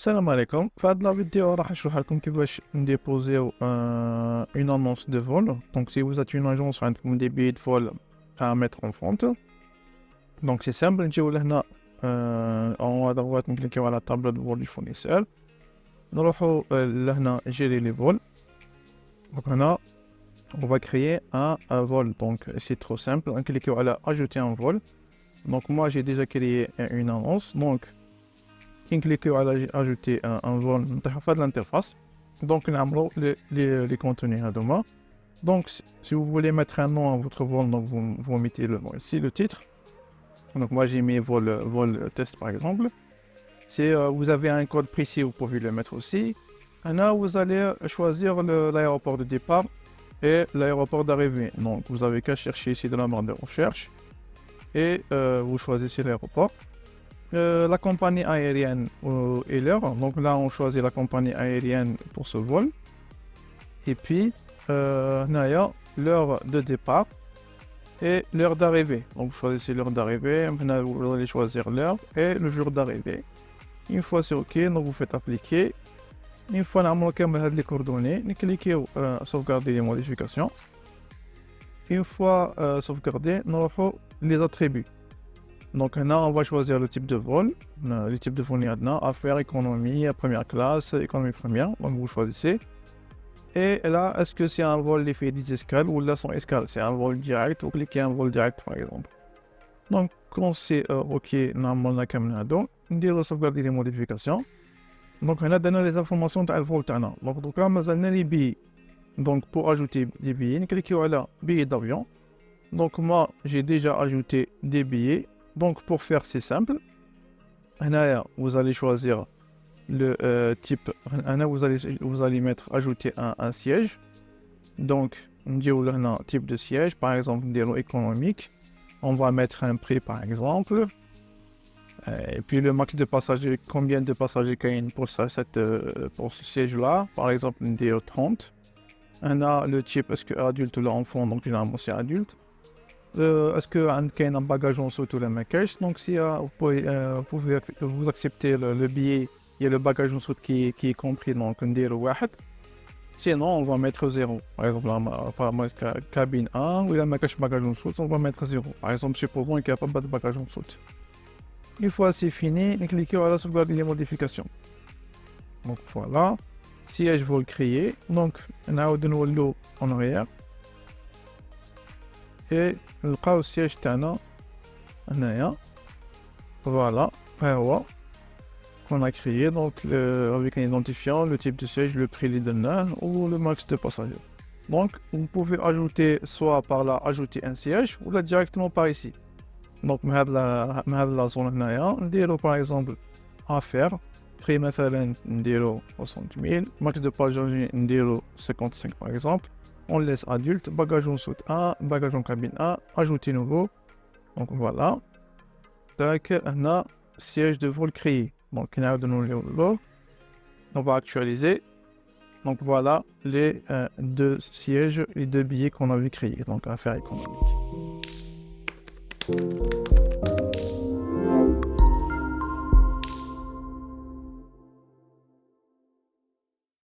Salam alaikum. في هاد la vidéo راح نشرح لكم كيفاش نديبوزيو une annonce de vol. Donc si vous êtes une agence عندكم des billets de vol à mettre en vente. Donc c'est simple, نجيو لهنا en haut à droite نكليكيو على tableau de vol du fournisseur. نروحو لهنا gérer les vols. Donc هنا on va créer un vol. Donc c'est trop simple, on clique على ajouter un vol. Donc moi j'ai déjà créé une annonce. Donc cliquez à ajouter un vol de l'interface. Donc on les contenus à demain. Donc si vous voulez mettre un nom à votre vol, donc vous mettez le nom ici, le titre. Donc moi j'ai mis vol test par exemple. Si vous avez un code précis, vous pouvez le mettre aussi. Et là vous allez choisir l'aéroport de départ et l'aéroport d'arrivée. Donc vous avez qu'à chercher ici dans la barre de recherche et vous choisissez l'aéroport. La compagnie aérienne et l'heure. Donc là, on choisit la compagnie aérienne pour ce vol. Et puis, l'heure de départ et l'heure d'arrivée. Donc vous choisissez l'heure d'arrivée. Maintenant, vous allez choisir l'heure et le jour d'arrivée. Une fois c'est OK, donc vous faites appliquer. Une fois qu'on a les coordonnées, vous cliquez sauvegarder les modifications. Une fois sauvegardé, nous avons les attributs. Donc là, on va choisir le type de vol. Le type de vol, il y a affaires, économie, première classe, économie première. Donc vous choisissez. Et là, est-ce que c'est un vol fait 10 escales ou là sans escale? C'est un vol direct, vous cliquez un vol direct par exemple. Donc quand c'est OK, normalement, on va sauvegarder les modifications. Donc on a donné les informations de vol. Donc là, on a les billets. Donc pour ajouter des billets, on clique sur billets d'avion. Donc moi, j'ai déjà ajouté des billets. Donc pour faire c'est simple, vous allez choisir le type, vous allez mettre ajouter un siège. Donc on dit un type de siège, par exemple économique. On va mettre un prix par exemple. Et puis le max de passagers, combien de passagers qu'il y a pour ce siège-là, par exemple une 30. On a le type, est-ce que adulte ou enfant, donc généralement c'est adulte. Est-ce que y a un bagage en dessous ou la maquette? Donc si vous acceptez le billet, il y a le bagage en dessous qui est compris, donc on dit le 1. Sinon on va mettre 0. Par exemple la cabine 1 ou la maquette bagage en dessous, on va mettre 0. Par exemple supposons qu'il n'y a pas de bagage en dessous. Une fois c'est fini, on clique sur sauvegarder les modifications. Donc voilà, siège vous le créer. Donc on a l'eau en arrière. Et le siège تاعنا هنايا voilà qu'on a créé donc avec un identifiant, le type de siège, le prix ou le max de passagers. Donc vous pouvez ajouter soit par là ajouter un siège ou là directement par ici. Donc la zone هنايا نديرو par exemple affaire prix مثلا نديرو 60,000, max de passagers نديرو 55 par exemple. On laisse adulte, bagage en soute 1, bagage en cabine 1, ajouter nouveau. Donc voilà. Tac, on a siège de vol créé. Donc on va actualiser. Donc voilà les deux sièges, les deux billets qu'on avait créés. Donc affaire économique.